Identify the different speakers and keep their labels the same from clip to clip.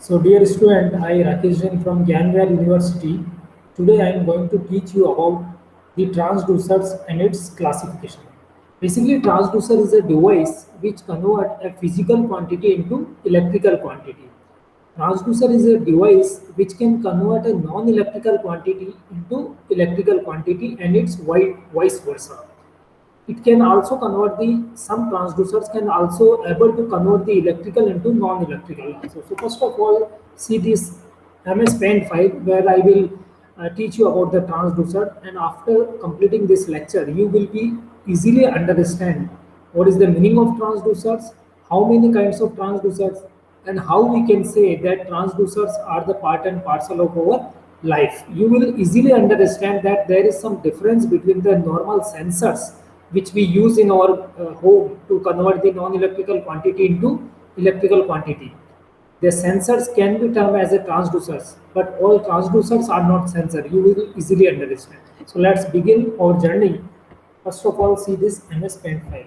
Speaker 1: So dear student, I Rakesh Jain from Gyanware University. Today I am going to teach you about the transducers and its classification. Basically, transducer is a device which convert a physical quantity into electrical quantity. Transducer is a device which can convert a non-electrical quantity into electrical quantity and its vice versa. It can also convert the some transducers can also able to convert the electrical into non-electrical also. So first of all, see this MS Paint file where I will teach you about the transducer, and after completing this lecture you will be easily understand what is the meaning of transducers, how many kinds of transducers, and how we can say that transducers are the part and parcel of our life. You will easily understand that there is some difference between the normal sensors which we use in our home to convert the non-electrical quantity into electrical quantity. The sensors can be termed as a transducers, but all transducers are not sensor. You will easily understand. So let's begin our journey. First of all, see this MS Paint file.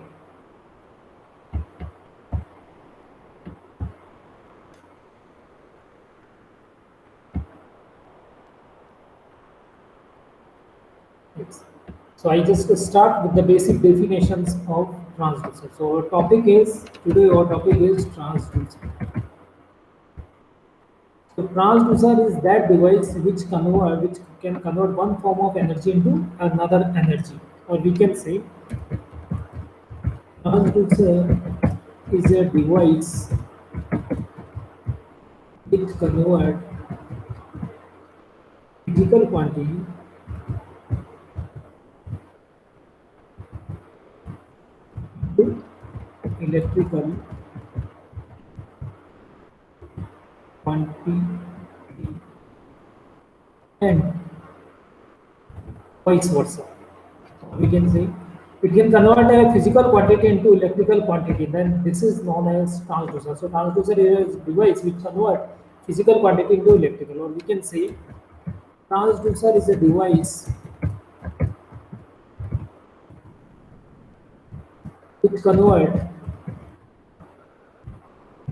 Speaker 1: Yes. So I just start with the basic definitions of transducer. So our topic is today. Our topic is transducer. So transducer is that device which can convert one form of energy into another energy, or we can say transducer is a device which convert physical quantity to electrical quantity and vice versa. We can say it can convert a physical quantity into electrical quantity. Then this is known as transducer. So transducer is a device which convert physical quantity into electrical, or we can say transducer is a device which convert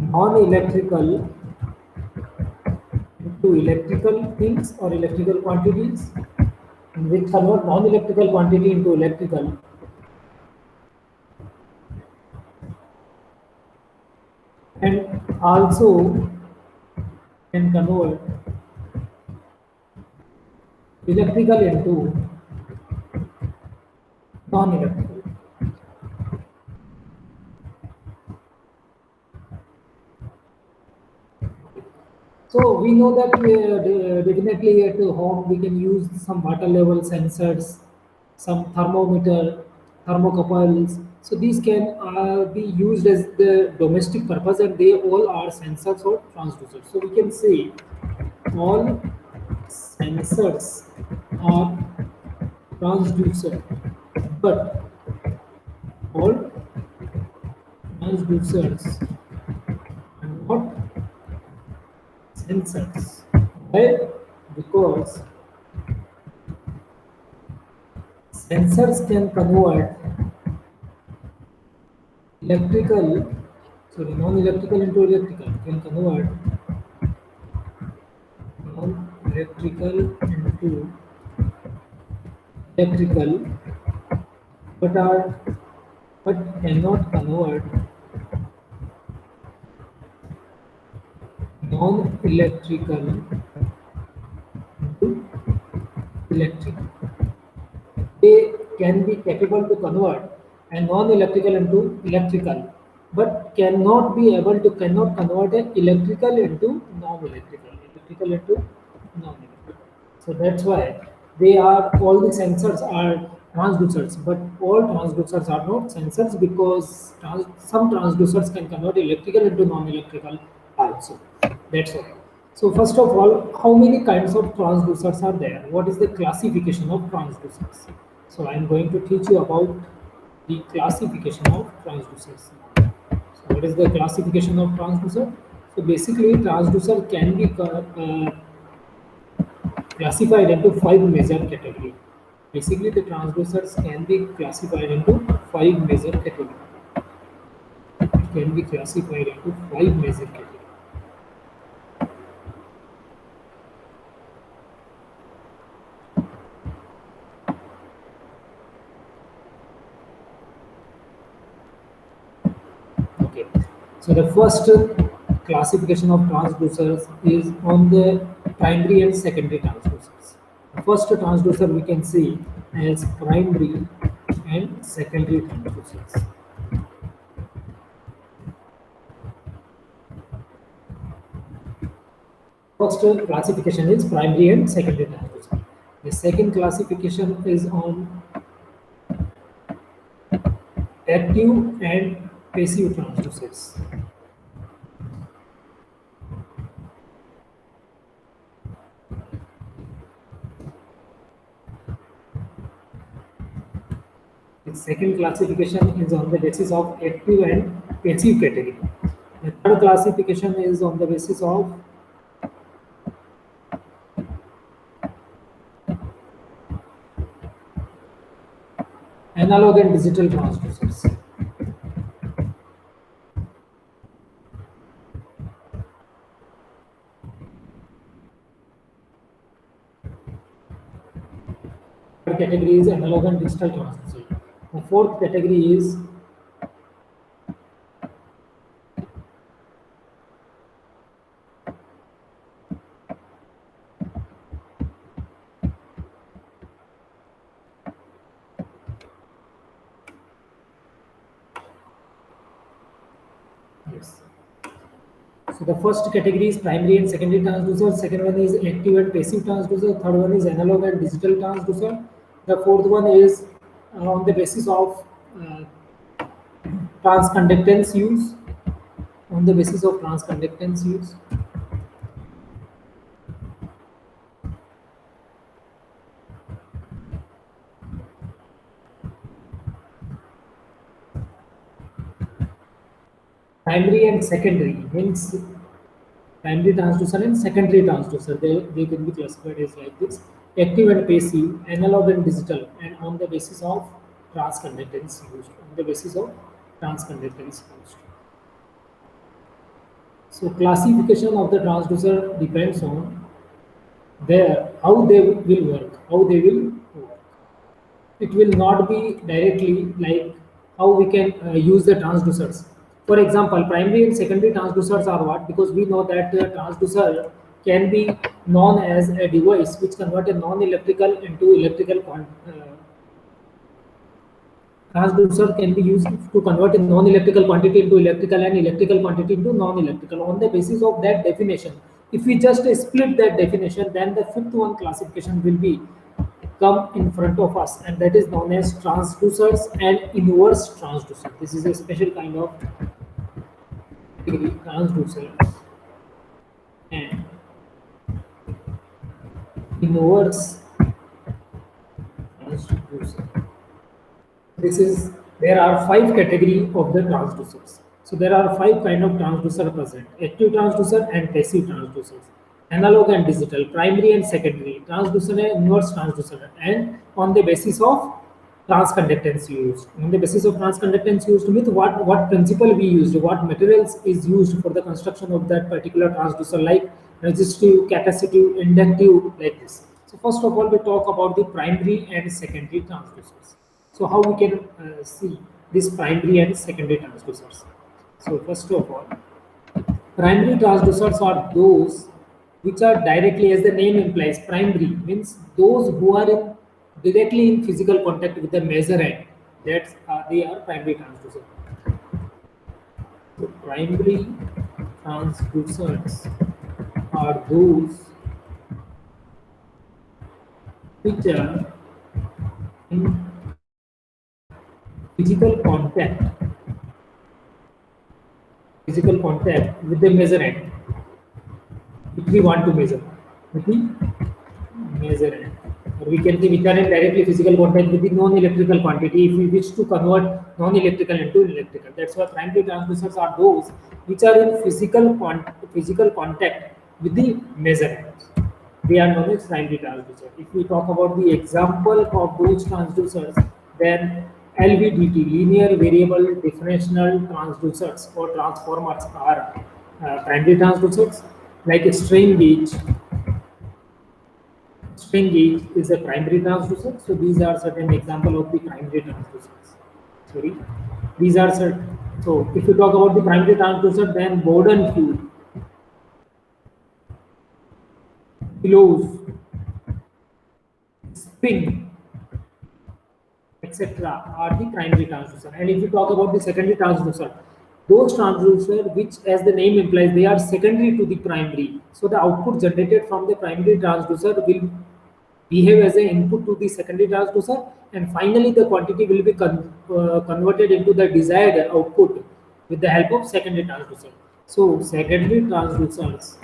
Speaker 1: non-electrical into electrical things or electrical quantities, and which convert non-electrical quantity into electrical, and also can convert electrical into non-electrical. So we know that definitely at home we can use some water level sensors, some thermometer, thermocouples. So these can be used as the domestic purpose, and they all are sensors or transducers. So we can say all sensors are transducer, but all transducers are not sensors. Why? Because sensors can convert electrical, sorry, non-electrical into electrical, can convert non-electrical into electrical, but are but cannot convert non-electrical into electric. They can be capable to convert a non-electrical into electrical, but cannot convert an electrical into non-electrical, electrical into non-electrical. So that's why they are all the sensors are transducers, but all transducers are not sensors, because some transducers can convert electrical into non-electrical also. That's why. So first of all, how many kinds of transducers are there? What is the classification of transducers? So I am going to teach you about the classification of transducers. So what is the classification of transducer? So basically, transducer can be classified into five major categories. Basically, the transducers can be classified into five major categories. It can be classified into five major categories. Okay. So the first classification of transducers is on the primary and secondary transducers. The first transducer we can see as primary and secondary transducers. First classification is primary and secondary transducer. The second classification is on active and passive transducers. The second classification is on the basis of active and passive category. The third classification is on the basis of analog and digital transducers. Third category is analog and digital transducer. The fourth category is yes. So the first category is primary and secondary transducer. Second one is active and passive transducer. Third one is analog and digital transducer. The fourth one is on the basis of transconductance use. On the basis of transconductance use. Primary and secondary means primary transducer and secondary transducer. They can be classified as like this: active and passive, analog and digital, and on the basis of transconductance used. On the basis of transconductance used. So classification of the transducer depends on their how they will work, how they will work. It will not be directly like how we can use the transducers. For example, primary and secondary transducers are what? Because we know that the transducer can be known as a device which convert a non-electrical into electrical transducer can be used to convert a non-electrical quantity into electrical and electrical quantity into non-electrical. On the basis of that definition, if we just split that definition, then the fifth one classification will be come in front of us, and that is known as transducers and inverse transducer. This is a special kind of transducers and inverse transducer. There are five category of the transducers. So there are five kind of transducer present: active transducer and passive transducers, analog and digital, primary and secondary, transducer and inverse transducer, and on the basis of transconductance used. On the basis of transconductance used means what principle we used, what materials is used for the construction of that particular transducer, like resistive, capacitive, inductive, like this. So first of all, we talk about the primary and secondary transducers. So how we can see these primary and secondary transducers? So first of all, primary transducers are those which are directly, as the name implies, primary means those who are directly in physical contact with the measurement. That's they are primary transducers. So primary transducers are those which are in physical contact with the measurement which we want to measure with the measurement, or we can say which are in directly physical contact with the non-electrical quantity if we wish to convert non-electrical into electrical. That's why primary transducers are those which are in physical contact with the measurement. They are known as primary transducers. If we talk about the example of those transducers, then LVDT, linear variable differential transducers or transformers, are primary transducers. Like strain gauge is a primary transducer. So these are certain example of the primary transducers. Sorry, these are certain So if you talk about the primary transducer, then Borden kilos, spin, etc. are the primary transducer. And if you talk about the secondary transducer, those transducer which, as the name implies, they are secondary to the primary. So the output generated from the primary transducer will behave as an input to the secondary transducer, and finally the quantity will be converted into the desired output with the help of secondary transducer. So secondary transducers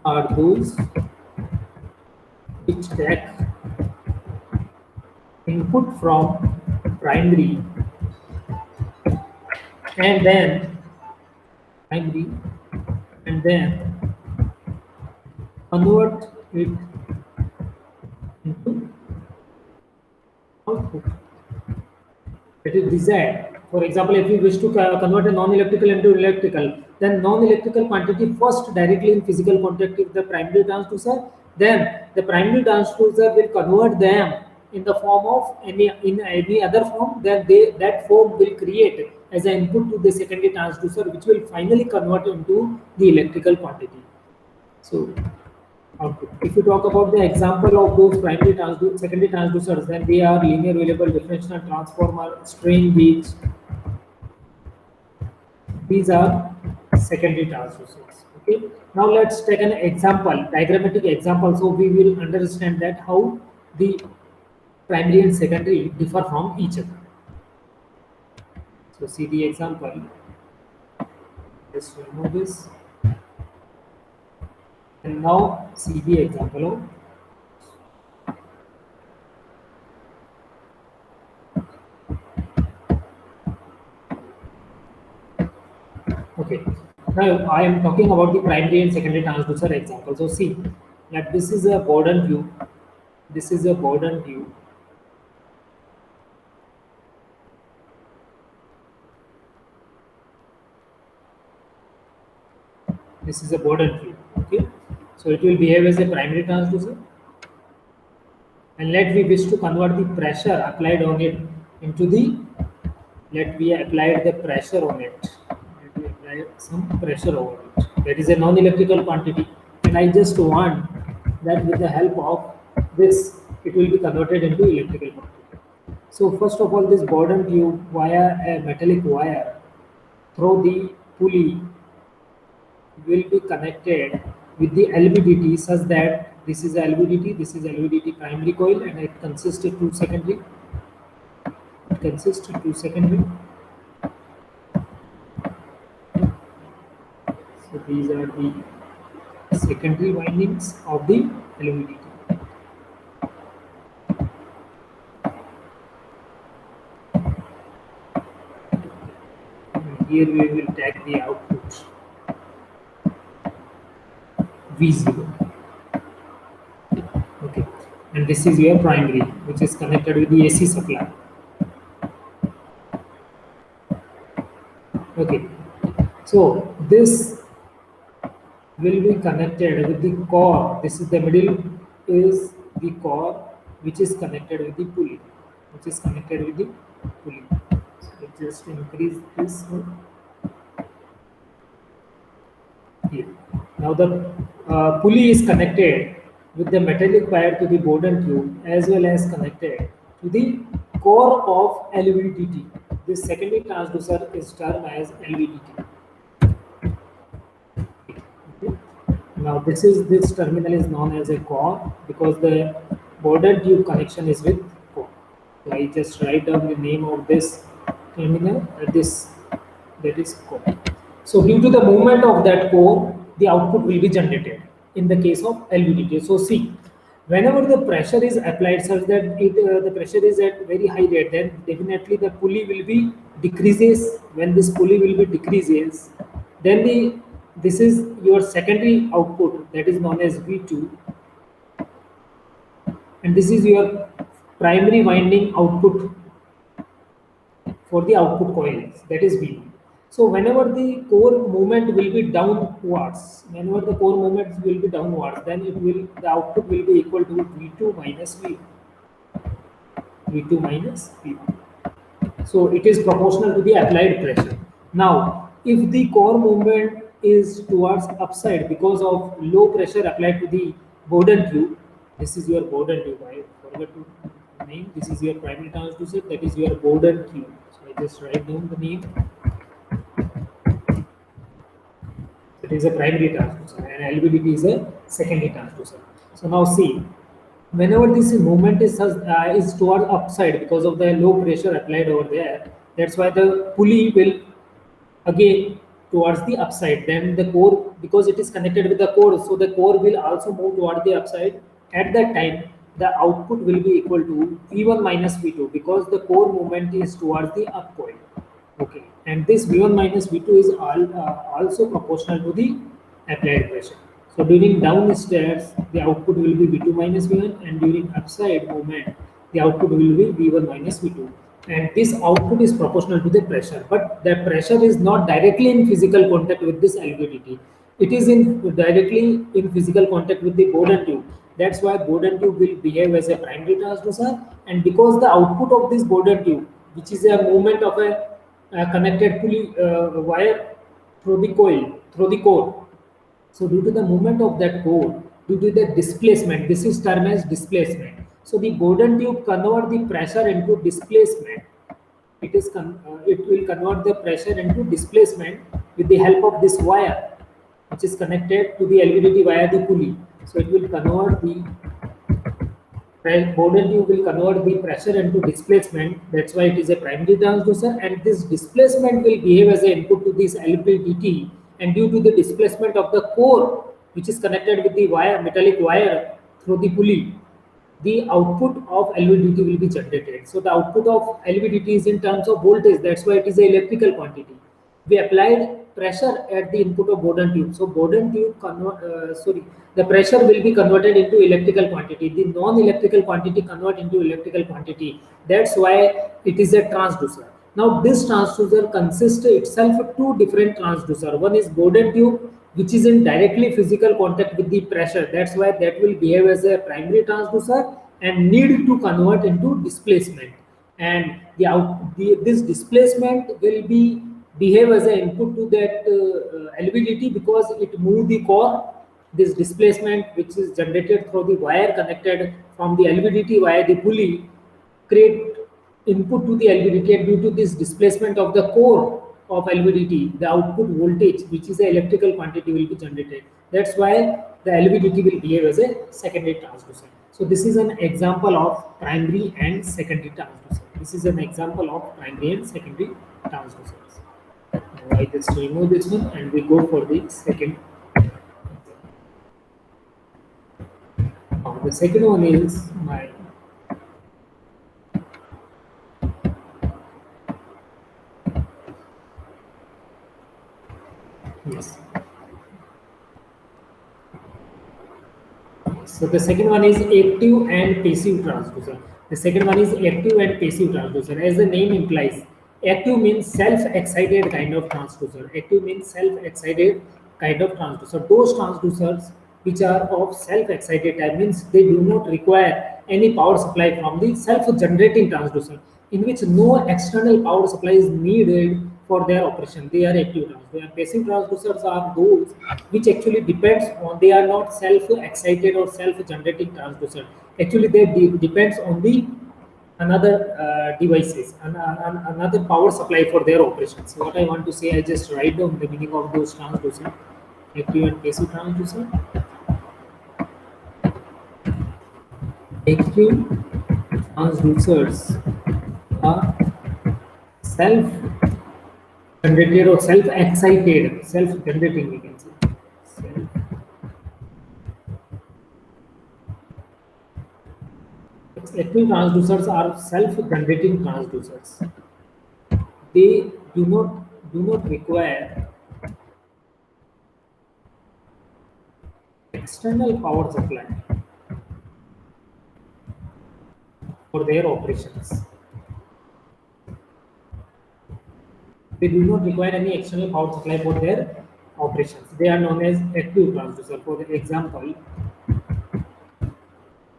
Speaker 1: are those which take input from primary and then primary and then convert it into output. It is desired. For example, if you wish to convert a non-electrical into electrical, then non-electrical quantity first directly in physical contact with the primary transducer, then the primary transducer will convert them in the form of any other form, then that form will create as an input to the secondary transducer, which will finally convert into the electrical quantity. So output. If you talk about the example of those secondary transducers, then they are linear variable differential transformer, strain gauge. These are secondary transducers. Okay. Now let's take an example, diagrammatic example, so we will understand that how the primary and secondary differ from each other. So see the example. Let's remove this. And now see the example of okay. Now I am talking about the primary and secondary transducer example. So see that this is a Borden view. This is a Borden view. This is a Borden view. Okay. So it will behave as a primary transducer. And let we wish to convert the pressure applied on it into the, let we apply the pressure on it. Let me apply some pressure over it. That is a non-electrical quantity. And I just want that with the help of this, it will be converted into electrical quantity. So first of all, this Borden tube via a metallic wire through the pulley will be connected with the LVDT such that this is LVDT, this is LVDT primary coil, and it consists of two secondary. It consists of two secondary. So these are the secondary windings of the LVDT. And here we will take the output V0. Okay, and this is your primary, which is connected with the AC supply. Okay, so this will be connected with the core. This is the middle, is the core, which is connected with the pulley, which is connected with the pulley. So just increase this one here. Now the pulley is connected with the metallic wire to the Borden tube, as well as connected to the core of LVDT. This secondary transducer is termed as LVDT. Okay. Now this terminal is known as a core because the Borden tube connection is with core. So I just write down the name of this terminal. That is core. So due to the movement of that core, the output will be generated in the case of LVDT. So see, whenever the pressure is applied such that the pressure is at very high rate, then definitely the pulley will be decreases. When this pulley will be decreases, then this is your secondary output, that is known as V2, and this is your primary winding output for the output coils, that is V1. So whenever the core movement will be downwards, then the output will be equal to V2 minus V1. V2 minus V1. So it is proportional to the applied pressure. Now, if the core movement is towards upside because of low pressure applied to the Bowden tube, this is your Bowden tube. I forgot to name. This is your primary transducer. That is your Bowden tube. So I just write down the name. It is a primary transducer, and LVDT is a secondary transducer. So now see, whenever this movement is toward upside because of the low pressure applied over there, that's why the pulley will again towards the upside. Then the core, because it is connected with the core, so the core will also move toward the upside. At that time, the output will be equal to V1 minus V2 because the core movement is towards the up coil. Okay, and this V1 minus V2 is also proportional to the applied pressure. So during downstairs, the output will be V2 minus V1, and during upside movement, the output will be V1 minus V2. And this output is proportional to the pressure, but the pressure is not directly in physical contact with this LVDT. It is directly in physical contact with the Bowden tube. That's why Bowden tube will behave as a primary transducer, and because the output of this Bowden tube, which is a movement of a connected pulley wire through the coil, through the core. So due to the movement of that core, due to the displacement, this is termed as displacement. So the Bowden tube convert the pressure into displacement. It will convert the pressure into displacement with the help of this wire, which is connected to the LVDT via the pulley. So it will convert the Bowden tube will convert the pressure into displacement. That's why it is a primary transducer, and this displacement will behave as an input to this LVDT. And due to the displacement of the core, which is connected with the wire, metallic wire through the pulley, the output of LVDT will be generated. So the output of LVDT is in terms of voltage. That's why it is an electrical quantity. We applied pressure at the input of Bowden tube. So Bowden tube the pressure will be converted into electrical quantity. The non-electrical quantity convert into electrical quantity. That's why it is a transducer. Now this transducer consists itself of two different transducer. One is Bowden tube, which is in directly physical contact with the pressure. That's why that will behave as a primary transducer and need to convert into displacement. And this displacement will be behave as an input to that LVDT because it move the core. This displacement, which is generated through the wire connected from the LVDT via the pulley, create input to the LVDT, and due to this displacement of the core of LVDT, the output voltage, which is an electrical quantity, will be generated. That's why the LVDT will behave as a secondary transducer. So this is an example of primary and secondary transducer. This is an example of primary and secondary transducers. Now I just remove this one and we go for the second. Now the second one is my yes. So the second one is active and passive transducer. The second one is active and passive transducer. As the name implies, active means self-excited kind of transducer. Active means self-excited kind of transducer. Those transducers which are of self-excited type means they do not require any power supply from the self-generating transducer, in which no external power supply is needed for their operation. They are active transducers. And passive transducers are those which actually depends on, they are not self-excited or self-generating transducer. Actually, they depends on the another devices and another power supply for their operations. So what I want to say, I just write down the meaning of those transducer, active and passive transducer. Active transducers are self-generated or self-excited, self-generating, we can say. Active transducers are self-generating transducers. They do not require external power supply for their operations. They do not require any external power supply for their operations. They are known as active transducer. For example,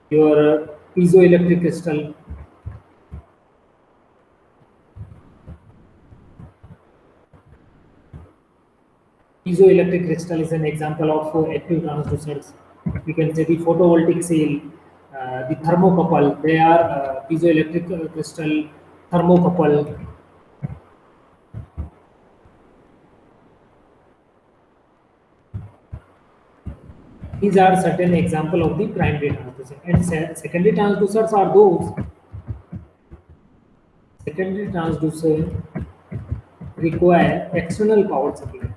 Speaker 1: your piezoelectric crystal Piezoelectric crystal is an example of active transducers. We can say the photovoltaic cell, the thermocouple. They are piezoelectric crystal, thermocouple. These are certain example of the primary transducer. And secondary transducers are those. Secondary transducer require external power supply.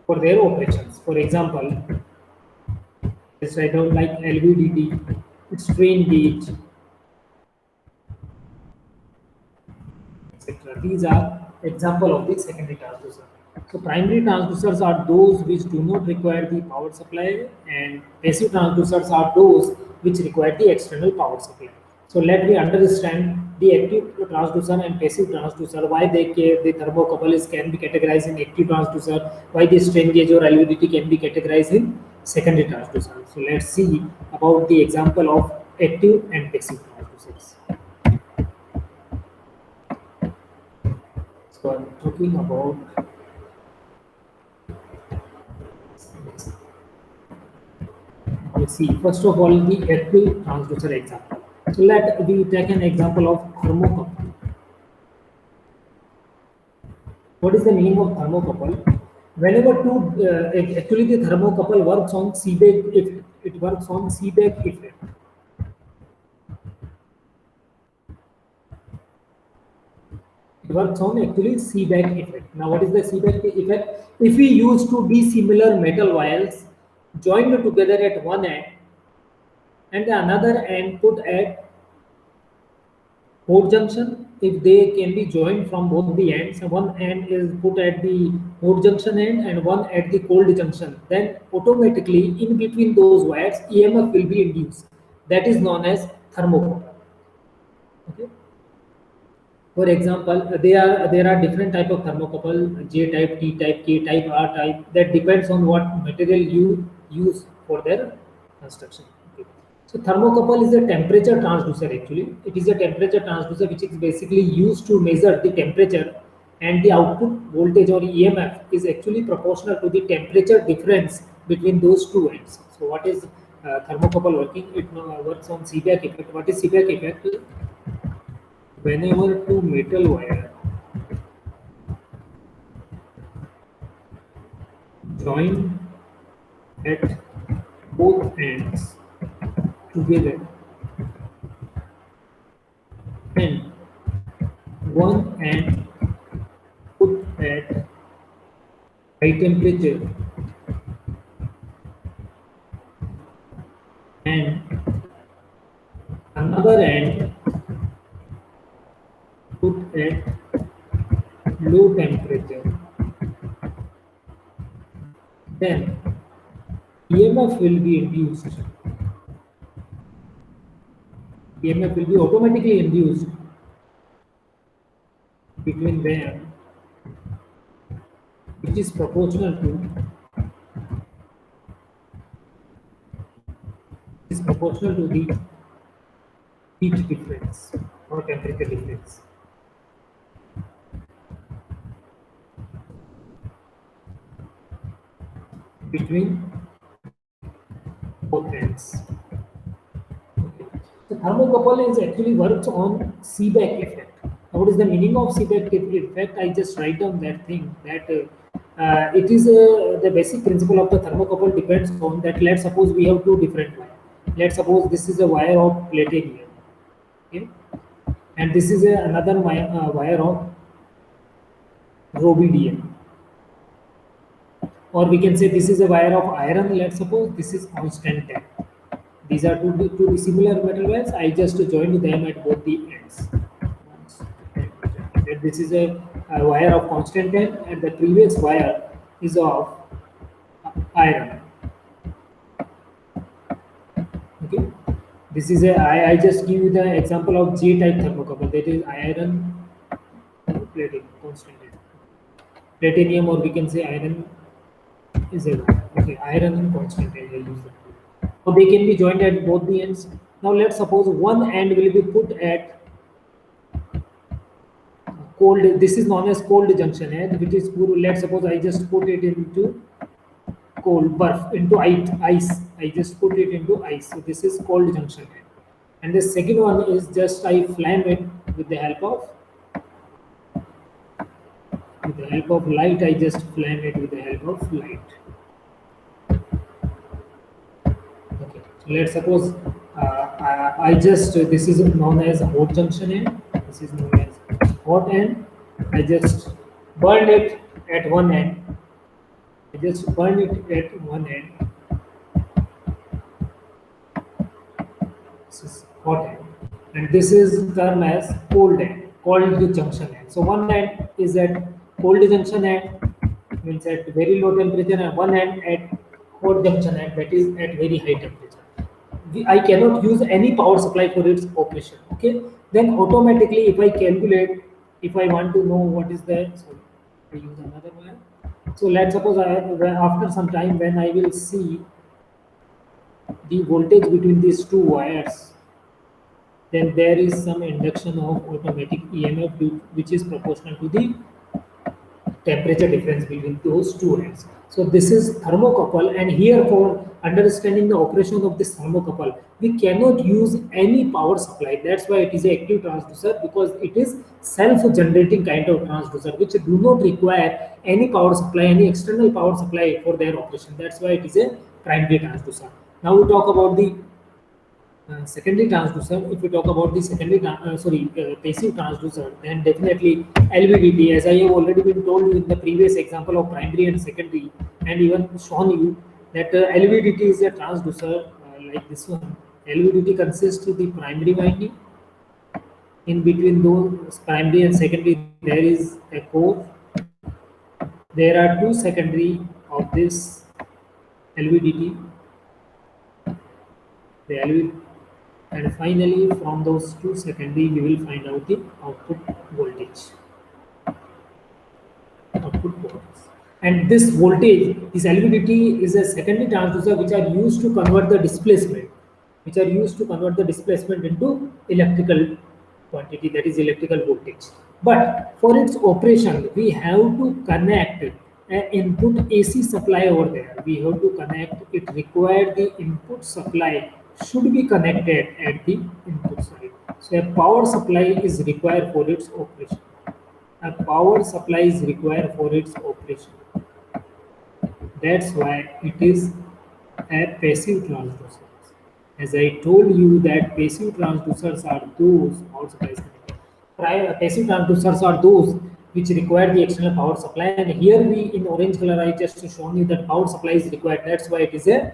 Speaker 1: For their operations. For example, let's write down like LVDT, strain gauge, etc. These are example of the secondary transducer. So primary transducers are those which do not require the power supply, and passive transducers are those which require the external power supply. So let me understand the active transducer and passive transducer, why the thermocouple can be categorized in active transducer, why the strain gauge or LVDT can be categorized in secondary transducer. So let's see about the example of active and passive transducers. So I'm talking about let's see first of all the active transducer example. So let we take an example of thermocouple. What is the meaning of thermocouple? Whenever actually the thermocouple works on Seebeck effect. It works on Seebeck effect. It works on actually Seebeck effect. Now, what is the Seebeck effect? If we use two dissimilar metal wires joined together at one end and another end put at hot junction, if they can be joined from both the ends, one end is put at the hot junction end and one at the cold junction, then automatically in between those wires EMF will be induced. That is known as thermocouple. Okay. For example, there are different type of thermocouple: J type, T type, K type, R type. That depends on what material you use for their construction. Okay. So thermocouple is a temperature transducer. Actually, it is a temperature transducer which is basically used to measure the temperature, and the output voltage or EMF is actually proportional to the temperature difference between those two ends. So what is thermocouple working? It works on Seebeck effect. What is Seebeck effect? Whenever two metal wire join at both ends together and one end put at high temperature and another end put at low temperature, then EMF will be induced. EMF will be automatically induced between them, which is proportional to the heat difference or temperature difference between both ends. Okay. So thermocouple is actually works on Seebeck effect. Now, what is the meaning of Seebeck effect? I just write down that thing that it is the basic principle of the thermocouple depends on that. Let's suppose we have two different wires. Let's suppose this is a wire of platinum, okay, and this is another wire of rubidium. Or we can say this is a wire of iron. Let's suppose this is constant temp. These are two similar metal wires. I just joined them at both the ends. This is a wire of constant temp, and the previous wire is of iron. Okay. This is I just give you the example of J type thermocouple. That is iron plating constant temp. Platinum, or we can say iron is a okay, iron and constant temp. I use that. So they can be joined at both the ends. Now let's suppose one end will be put at cold, this is known as cold junction है, which is cool. Let's suppose I just put it into cold burf into ice. I just put it into ice. So this is cold junction है. And the second one is just I flame it with the help of light. I just flame it with the help of light. Okay. So let's suppose I just this is known as hot junction end. This is known as hot end. I just burn it at one end. I just burn it at one end. This is hot end, and this is termed as cold end, cold junction end. So one end is at cold junction end, means at very low temperature, and one end at hot junction end, that is at very high temperature. I cannot use any power supply for its operation. Okay, then automatically, if I calculate, if I want to know what is the, sorry, I use another one. So let's suppose after some time when I will see the voltage between these two wires, then there is some induction of automatic EMF which is proportional to the temperature difference between those two ends. So this is thermocouple, and here for understanding the operation of this thermocouple, we cannot use any power supply. That's why it is an active transducer, because it is self-generating kind of transducer which do not require any power supply, any external power supply for their operation. That's why it is a primary transducer. Now we talk about the secondary transducer. If we talk about the passive transducer, then definitely LVDT, as I have already been told you in the previous example of primary and secondary, and even shown you that LVDT is a transducer like this one. LVDT consists of the primary winding. In between those primary and secondary, there is a core. There are two secondary of this LVDT. The LVDT. And finally, from those two secondary, we will find out the output voltage. And this voltage, this LVDT is a secondary transducer which are used to convert the displacement, into electrical quantity, that is electrical voltage. But for its operation, we have to connect an input AC supply over there. We have to connect it. Required the input supply should be connected at the input side. So a power supply is required for its operation. That's why it is a passive transducer. As I told you that passive transducers are those passive transducers are those which require the external power supply. And here we in orange color I just shown you that power supply is required. That's why it is a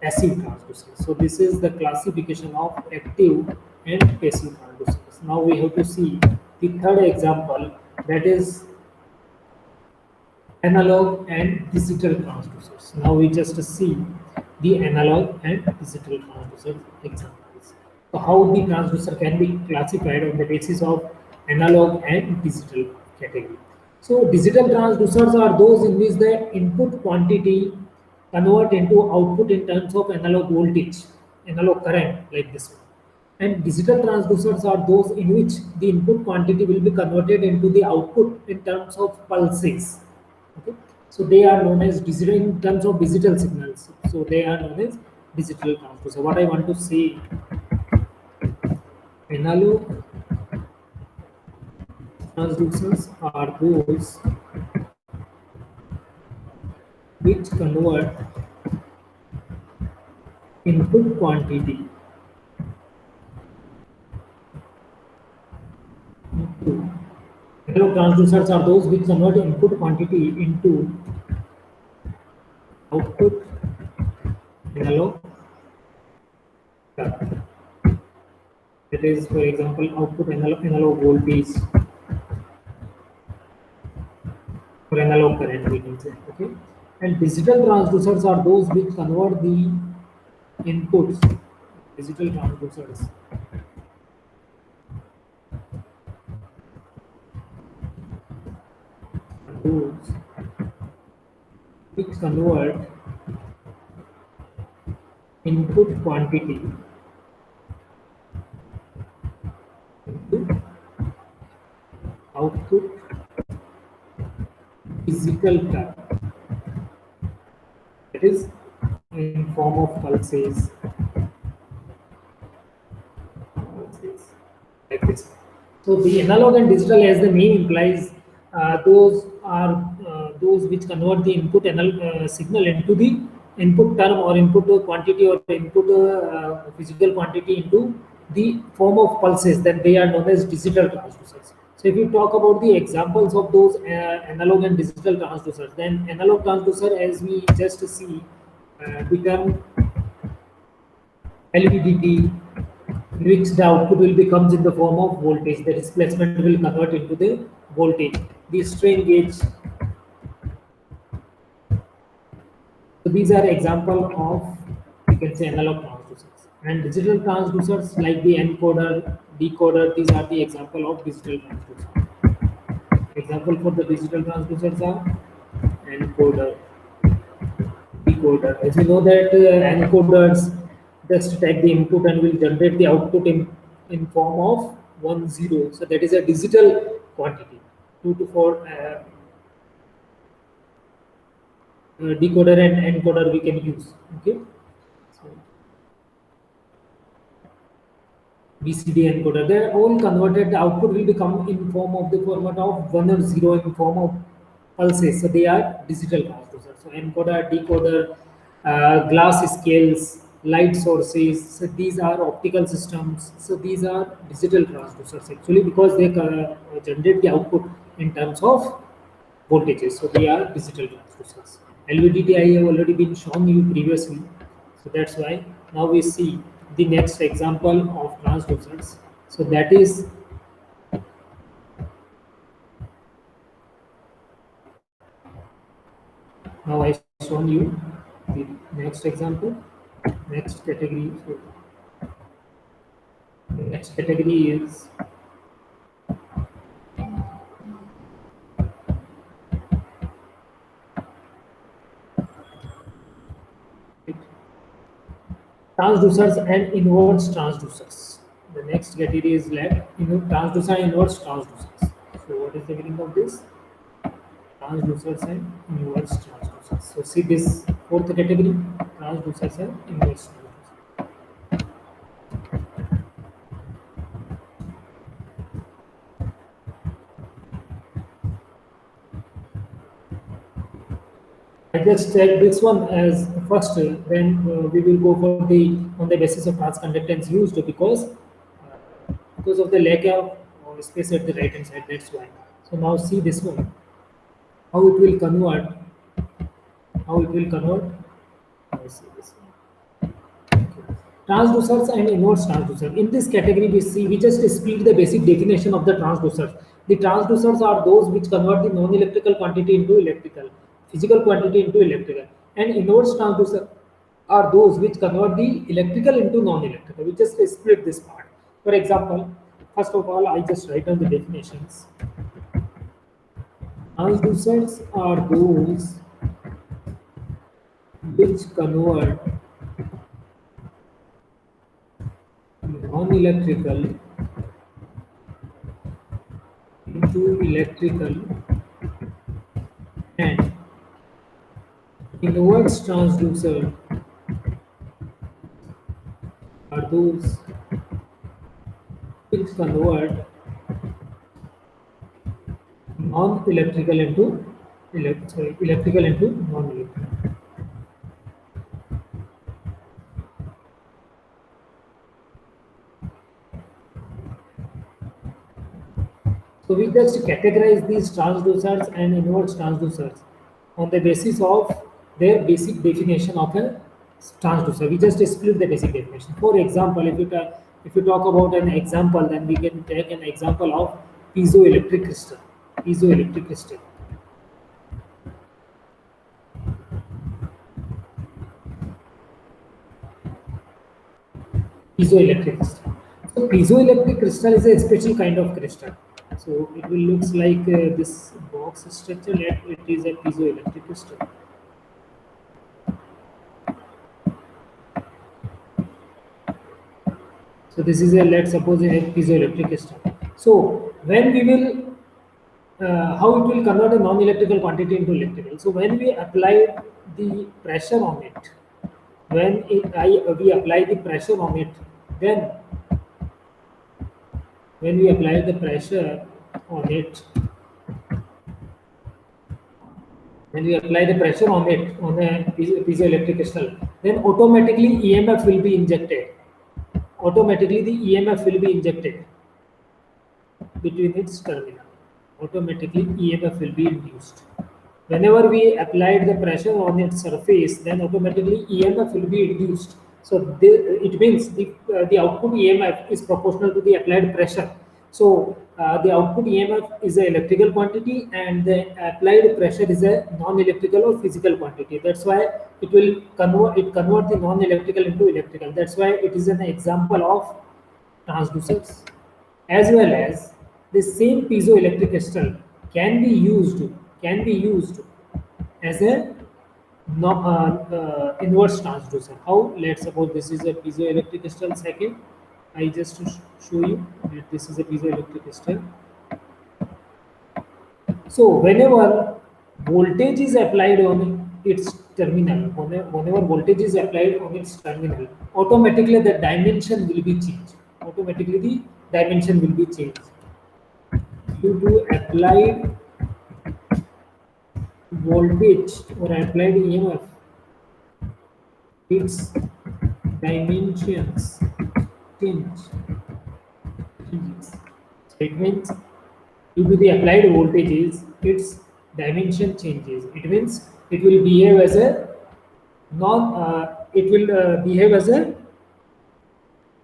Speaker 1: passive transducer. So this is the classification of active and passive transducers. Now we have to see the third example, that is analog and digital transducers. Now we just see the analog and digital transducer examples. So how the transducer can be classified on the basis of analog and digital category. So digital transducers are those in which the input quantity convert into output in terms of analog voltage, analog current, like this one. And digital transducers are those in which the input quantity will be converted into the output in terms of pulses. Okay, so they are known as digital in terms of digital signals. So they are known as digital transducer. What I want to say, analog transducers are those which convert input quantity into, analog transducers are those which convert input quantity into output analog current. That is, for example, output analog voltage or analog current, we can say. Okay, and digital transducers are those which convert the inputs. Digital transducers are those which convert input quantity into output physical term, that is in form of pulses, like this. So the analog and digital, as the name implies, those are those which convert the input signal into the input term or input quantity or input physical quantity into the form of pulses. Then they are known as digital transducers. So if you talk about the examples of those analog and digital transducers, then analog transducer, as we just see, the term LVDT, in which the output will becomes in the form of voltage. The displacement will convert into the voltage. The strain gauge. So these are example of, you can say, analog transducers. And digital transducers like the encoder, decoder, these are the example of digital transducers. Example for the digital transducers are encoder, decoder. As we know that encoders just take the input and will generate the output in form of 1 0. So that is a digital quantity. 2 to 4 decoder and encoder we can use. Okay. So BCD encoder, they are all converted. The output will become in form of the format of 1 or 0 in form of pulses. So they are digital transducers. So encoder, decoder, glass scales, light sources. So these are optical systems. So these are digital transducers actually, because they generate the output in terms of voltages. So they are digital transducers. LVDT I have already been shown you previously. So that's why now we see the next example of transducers. So that is, now I shown you the next example, next category. So the next category is transducers and inverse transducers. The next category is like transducer and inverse transducers. So what is the meaning of this? Transducers and inverse transducers. So see this fourth category, transducers and inverse transducers. I just check this one as first, then we will go for the on the basis of transconductance used, because of the lack of space at the right hand side. That's why. So now see this one, how it will convert, how it will convert. I see this one. Transducers and inverse transducer. In this category, we just split the basic definition of the transducers. The transducers are those which convert the non-electrical quantity into electrical, physical quantity into electrical, and inverse transducer are those which convert the electrical into non-electrical. We just split this part. For example, first of all, I just write down the definitions. Transducers are those which convert non-electrical into electrical, and inverse transducer are those which convert non-electrical into electrical into non-electrical. So we just categorize these transducers and inverse transducers on the basis of their basic definition of a transducer. We just split the basic definition. For example, if you talk about an example, then we can take an example of piezoelectric crystal. Piezoelectric crystal. Piezoelectric crystal. So piezoelectric crystal is a special kind of crystal. So it will looks like this box structure. It is a piezoelectric crystal. So this is a, let's suppose, a piezoelectric crystal. So when we will how it will convert a non-electrical quantity into electrical. So when we apply the pressure on it, we apply the pressure on it, then when we apply the pressure on it, when we apply the pressure on it on a piezoelectric crystal, then automatically EMF will be injected. Automatically the EMF will be injected between its terminal. Automatically EMF will be induced. Whenever we applied the pressure on its surface, then automatically EMF will be induced. So it means the output EMF is proportional to the applied pressure. So the output EMF is an electrical quantity and the applied pressure is a non-electrical or physical quantity. That's why it convert the non-electrical into electrical. That's why it is an example of transducers, as well as the same piezoelectric crystal can be used as a inverse transducer. How? Let's suppose this is a piezoelectric crystal. Second, I just to show you that this is a piezoelectric crystal. So whenever voltage is applied on its terminal, whenever voltage is applied on its terminal, automatically the dimension will be changed. Automatically the dimension will be changed due to applied voltage or applied EMF. Its dimensions changes. So it means due to the applied voltages, its dimension changes. It means it will behave as a behave as a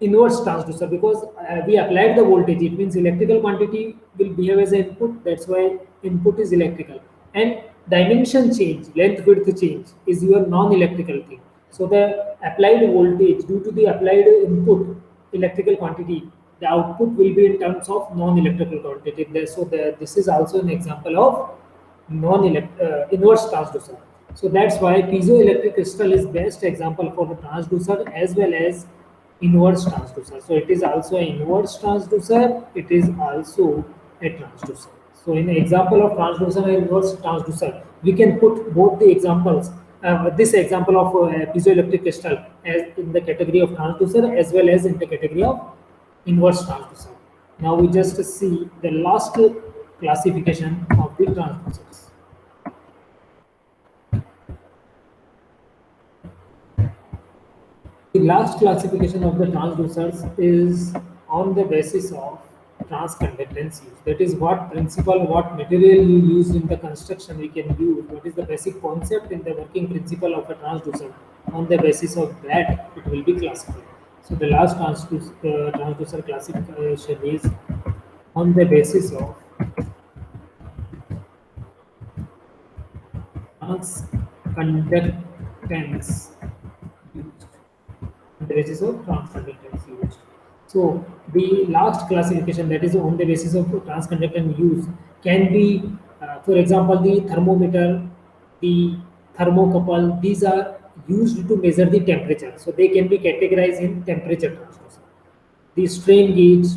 Speaker 1: inverse transducer, because we applied the voltage. It means electrical quantity will behave as an input. That's why input is electrical, and dimension change, length width change is your non-electrical thing. So the applied voltage due to the applied input electrical quantity, the output will be in terms of non-electrical quantity. This is also an example of inverse transducer. So that's why piezoelectric crystal is best example for the transducer as well as inverse transducer. So it is also an inverse transducer, it is also a transducer. So in the example of transducer and inverse transducer, we can put both the examples, this example of piezoelectric crystal as in the category of transducer as well as in the category of inverse transducer. Now we just see the last classification of the transducers. The last classification of the transducers is on the basis of transconductance use. That is what principle, what material you use in the construction we can use. What is the basic concept in the working principle of a transducer? On the basis of that, it will be classified. So the last transducer classification is on the basis of transconductance used. On the basis of transconductance used. So the last classification, that is on the basis of transconductance use, can be, for example, the thermometer, the thermocouple. These are used to measure the temperature. So they can be categorized in temperature transducer. The strain gauge,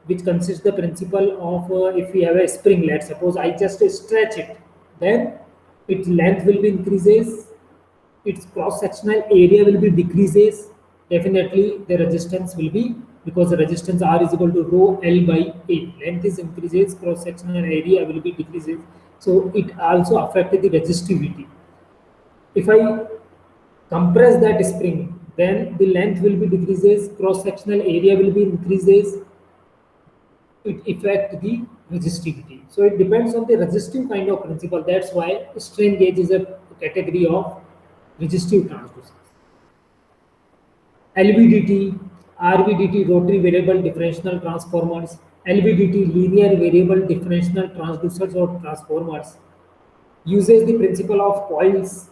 Speaker 1: which consists the principle of if we have a spring, let's suppose I just stretch it, then its length will be increases, its cross-sectional area will be decreases. Definitely the resistance will be, because the resistance R is equal to rho L by A. Length is increases, cross-sectional area will be decreases. So it also affected the resistivity. If I compress that spring, then the length will be decreases, cross-sectional area will be increases. It affect the resistivity. So it depends on the resistive kind of principle. That's why strain gauge is a category of resistive transducers. LVDT, RVDT, rotary variable differential transformers, LVDT, linear variable differential transducers or transformers, uses the principle of coils,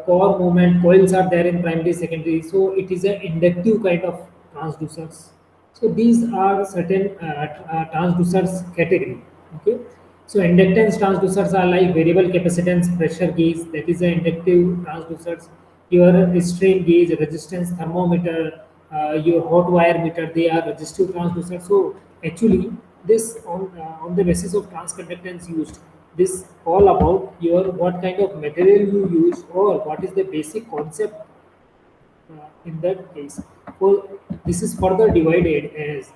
Speaker 1: core movement. Coils are there in primary, secondary, so it is an inductive kind of transducers. So these are certain transducers category. Okay, so inductance transducers are like variable capacitance pressure gauge, that is an inductive transducers. Your strain gauge, resistance thermometer, your hot wire meter, they are resistive transducers. So actually this on the basis of transconductance used. This all about your what kind of material you use or what is the basic concept in that case. So this is further divided as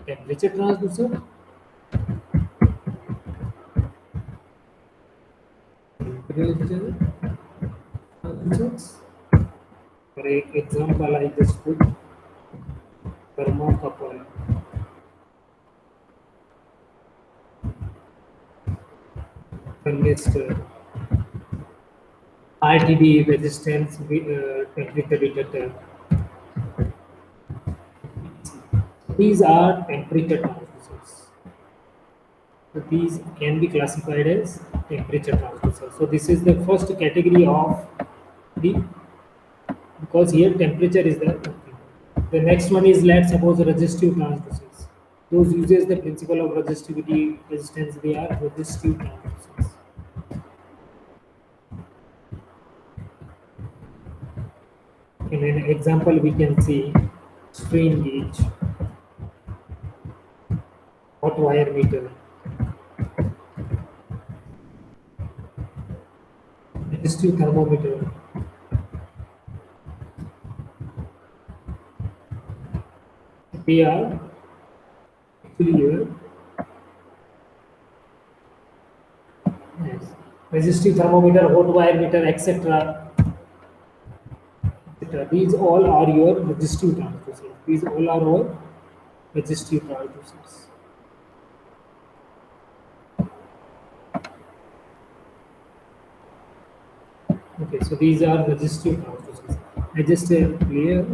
Speaker 1: temperature transducer, temperature transducers. For example, I just put thermocouple, thermistor, RTD resistance temperature detector. These are temperature transducers. So these can be classified as temperature transducers. So this is the first category of the, because here temperature is the next one is, let's suppose, resistive transducers. Those uses the principle of resistivity, resistance, they are resistive transducers. In an example, we can see strain gauge, hot wire meter, resistive thermometer, they are actually here. Yes. Resistive thermometer, hot wire meter, etc. These all are your resistive transducers. These all are our resistive transducers. Okay, so these are resistive transducers. I just clear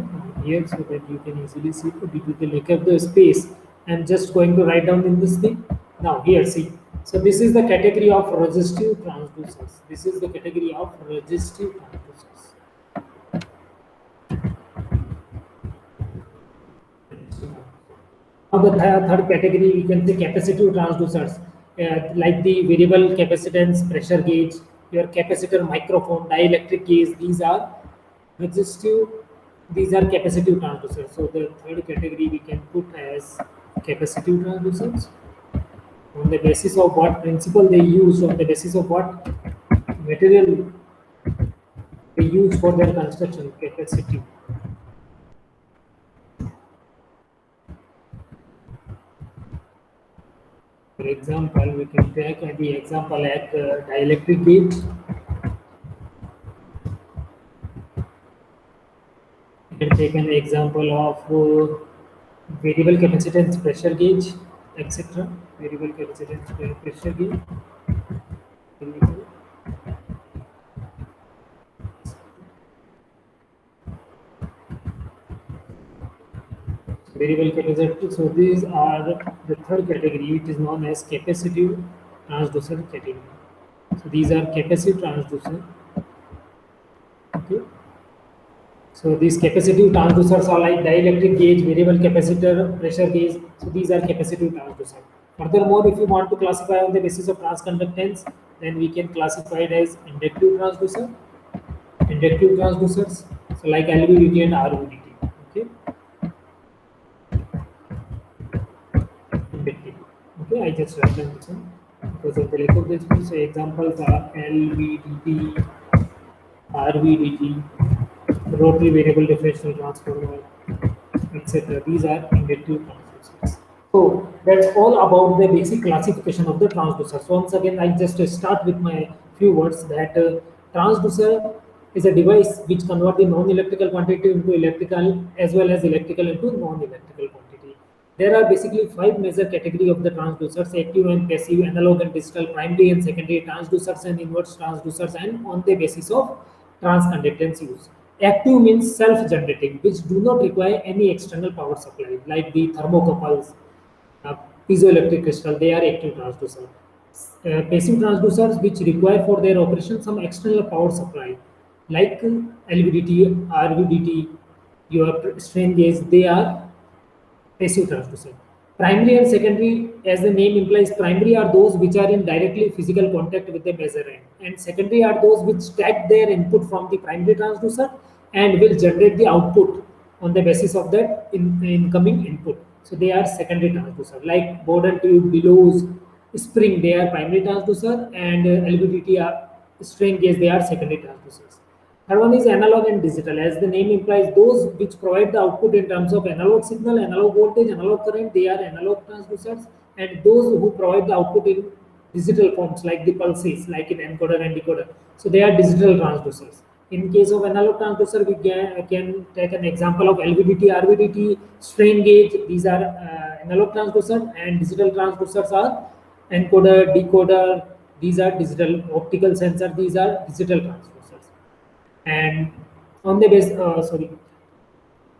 Speaker 1: here so that you can easily see due to the lack of the space. I'm just going to write down in this thing. Now here, see. So this is the category of resistive transducers. This is the category of resistive transducers. Now the third category, we can say capacitive transducers, like the variable capacitance pressure gauge, your capacitor microphone, dielectric gauge. These are resistive. These are capacitive transducers. So the third category we can put as capacitive transducers. On the basis of what principle they use, on the basis of what material they use for their construction, capacitive. For example, we can take the example like dielectric gauge. We can take an example of variable capacitance pressure gauge, etc. Variable capacitance pressure gauge. Variable capacitance. So these are the third category, which is known as capacitive transducer category. So these are capacitive transducer. Okay. So these capacitive transducers are like dielectric gauge, variable capacitor, pressure gauge. So these are capacitive transducers. Furthermore, if you want to classify on the basis of transconductance, then we can classify it as inductive transducer, inductive transducers. So like LVDT and RVDT. Okay. Inductive. Okay, I just write down this one because of the lack of this. So examples are LVDT, RVDT, rotary variable differential transformer, etc. These are inductive transducers. So that's all about the basic classification of the transducers. Once again, I just start with my few words that transducer is a device which converts the non-electrical quantity into electrical as well as electrical into non-electrical quantity. There are basically five major categories of the transducers: active and passive, analog and digital, primary and secondary transducers, and inverse transducers, and on the basis of transconductance use. Active means self-generating, which do not require any external power supply, like the thermocouples, uh, piezoelectric crystal, they are active transducers. Passive transducers, which require for their operation some external power supply, like LVDT, RVDT, your strain gauge, they are passive transducer. Primary and secondary, as the name implies, primary are those which are in directly physical contact with the measurement, and secondary are those which take their input from the primary transducer and will generate the output on the basis of that incoming input. so they are secondary transducer. Like Borden tube, bellows, spring, they are primary transducer, and LVDT are strain gauge, they are secondary transducers. Third one is analog and digital. As the name implies, those which provide the output in terms of analog signal, analog voltage, analog current, they are analog transducers, and those who provide the output in digital forms like the pulses, like in encoder and decoder, so they are digital transducers. In case of analog transducer, we can take an example of LVDT, RVDT, strain gauge. These are analog transducers, and digital transducers are encoder, decoder. These are digital optical sensor. These are digital transducers. And on the base,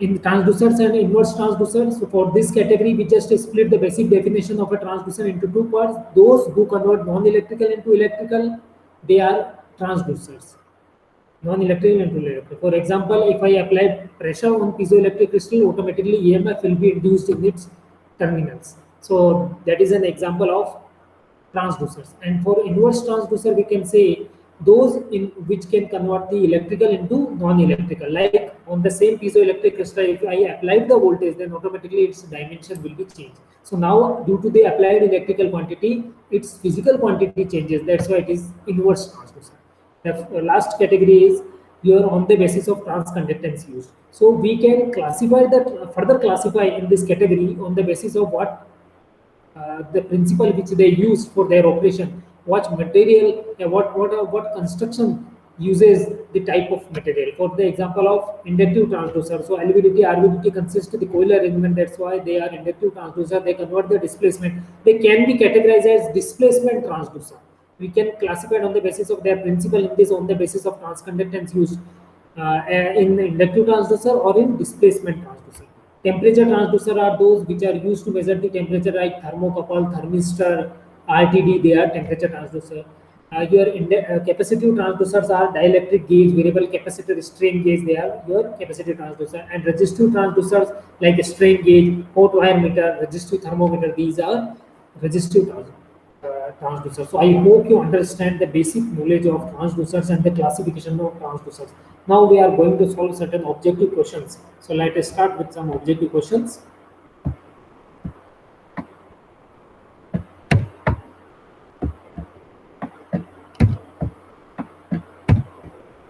Speaker 1: in transducers and inverse transducers, so for this category, we just split the basic definition of a transducer into two parts. Those who convert non-electrical into electrical, they are transducers. Non-electrical into electrical. For example, if I apply pressure on piezoelectric crystal, automatically EMF will be induced in its terminals. So that is an example of transducers. And for inverse transducer, we can say those in which can convert the electrical into non-electrical. Like on the same piezoelectric crystal, if I applied the voltage, then automatically its dimension will be changed. So now, due to the applied electrical quantity, its physical quantity changes. That's why it is inverse transducer. The last category is here on the basis of transconductance used. So we can classify that, further classify in this category on the basis of what the principle which they use for their operation, what material, what construction uses the type of material. For the example of inductive transducer, so LVDT, RVDT consist of the coil arrangement. That's why they are inductive transducer. They convert the displacement. They can be categorized as displacement transducer. We can classify it on the basis of their principle, in this on the basis of transconductance used in inductive transducer or in displacement transducer. Temperature transducer are those which are used to measure the temperature, like thermocouple, thermistor, RTD, they are temperature transducer. Your capacitive transducers are dielectric gauge, variable capacitor, strain gauge, they are your capacitive transducer. And resistive transducers like strain gauge, hot wire meter, resistive thermometer, these are resistive transducers. So I hope you understand the basic knowledge of transducers and the classification of transducers. Now we are going to solve certain objective questions. So let us start with some objective questions.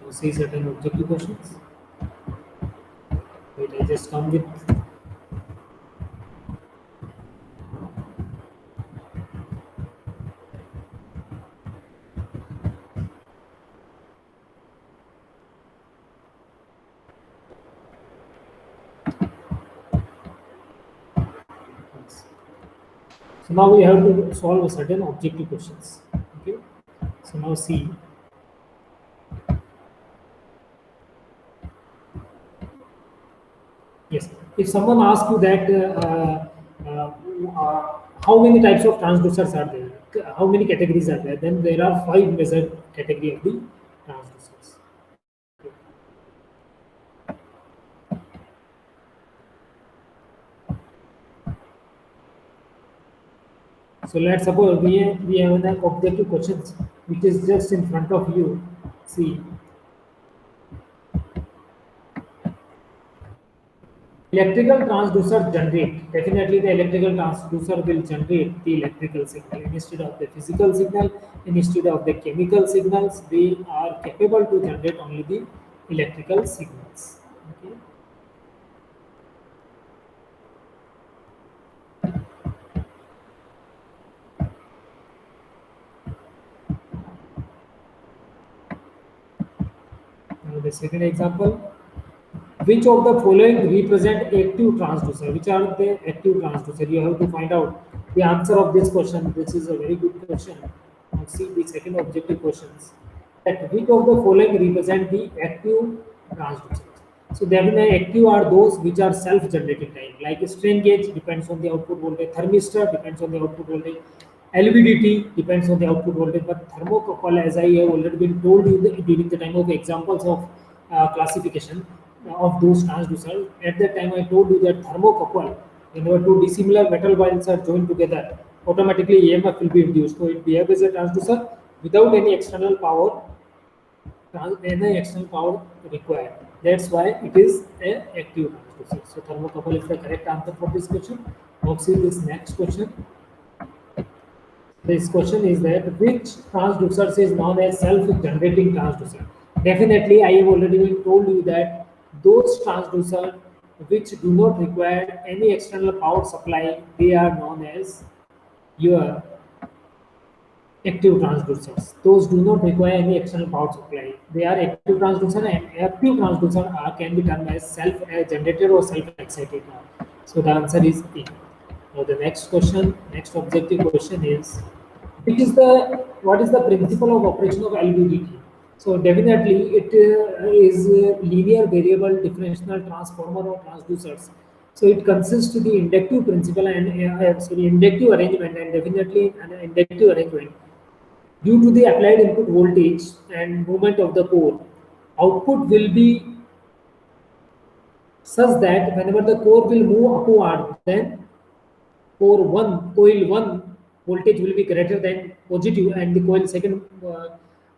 Speaker 1: You see certain objective questions. Wait, I just come with. So now we have to solve certain objective questions. Okay. So now see. Yes. If someone asks you that how many types of transducers are there, how many categories are there, then there are 5 major category of the transducers. So let's suppose we have an objective questions which is just in front of you. See, electrical transducer generate. Definitely, the electrical transducer will generate the electrical signal instead of the physical signal, instead of the chemical signals. They are capable to generate only the electrical signals. Okay. Now the second example. Which of the following represent active transducer? Which are the active transducer? You have to find out the answer of this question. This is a very good question. Now see the second objective questions. That which of the following represent the active transducers? So then the active are those which are self-generating type. Like strain gauge depends on the output voltage. Thermistor depends on the output voltage. LVDT depends on the output voltage. But thermocouple, as I have already been told you during the time of examples of classification of those transducers. At that time, I told you that thermocouple, whenever two dissimilar metal wires are joined together, automatically EMF will be induced. So it behaves as a transducer without any external power required. That's why it is a active transducer. So thermocouple is the correct answer for this question. Now see this next question. This question is that which transducer is known as self-generating transducer? Definitely, I have already told you that those transducer which do not require any external power supply, they are known as your active transducers. Those do not require any external power supply. They are active transducer, and active transducer can be termed as self-generated or self-excited. So the answer is A. Now the next question, next objective question is, what is the principle of operation of LVDT? So definitely it is linear variable differential transformer or transducers. So it consists of the inductive principle and inductive arrangement, and definitely an inductive arrangement. Due to the applied input voltage and movement of the core, output will be such that whenever the core will move upward, then coil 1 voltage will be greater than positive, and the coil second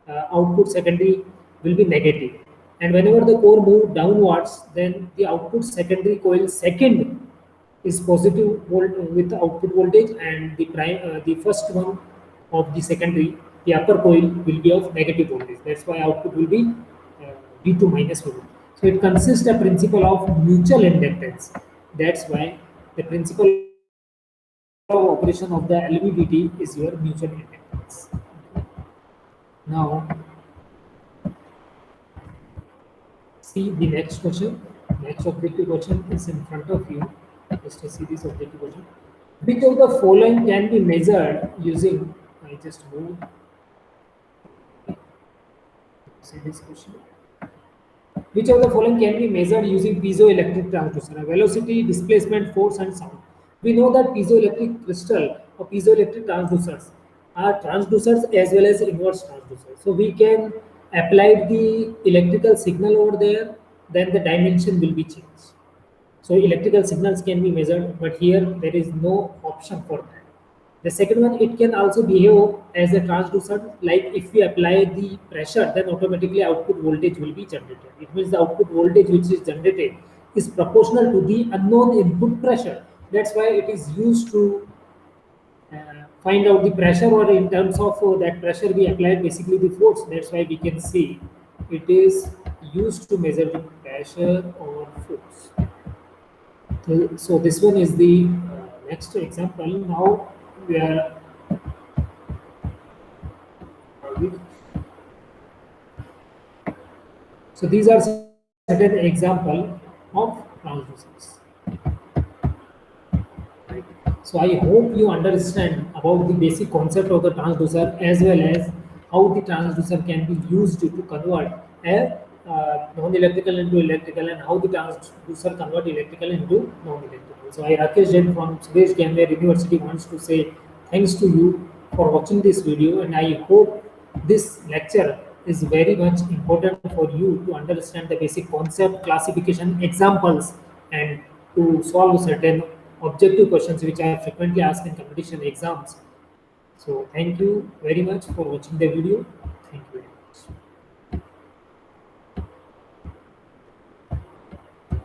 Speaker 1: output secondary will be negative. And whenever the core move downwards, then the output secondary coil second is positive with the output voltage, and the first one of the secondary, the upper coil, will be of negative voltage. That's why output will be V2 minus V1. So it consists a principle of mutual inductance. That's why the principle of operation of the LVDT is your mutual inductance. Now, see the next question. Next objective question is in front of you. Just to see this objective question. Which of the following can be measured using? I just move. See this question. Which of the following can be measured using piezoelectric transducer? Velocity, displacement, force, and sound. We know that piezoelectric crystal or piezoelectric transducers are transducers as well as inverse transducers. So we can apply the electrical signal over there, then the dimension will be changed. So electrical signals can be measured, but here there is no option for that. The second one, it can also behave as a transducer. Like if we apply the pressure, then automatically output voltage will be generated. It means the output voltage which is generated is proportional to the unknown input pressure. That's why it is used to find out the pressure, or in terms of that pressure we applied basically the force. That's why we can see it is used to measure the pressure or force. So this one is the next example. Now we are so these are certain example of transducers. Right. So I hope you understand about the basic concept of the transducer, as well as how the transducer can be used to convert a non-electrical into electrical, and how the transducer convert electrical into non-electrical. So I, Rakesh Jain from Suresh Gambier University, wants to say thanks to you for watching this video, and I hope this lecture is very much important for you to understand the basic concept, classification, examples, and to solve certain objective questions which are frequently asked in competition exams. So thank you very much for watching the video.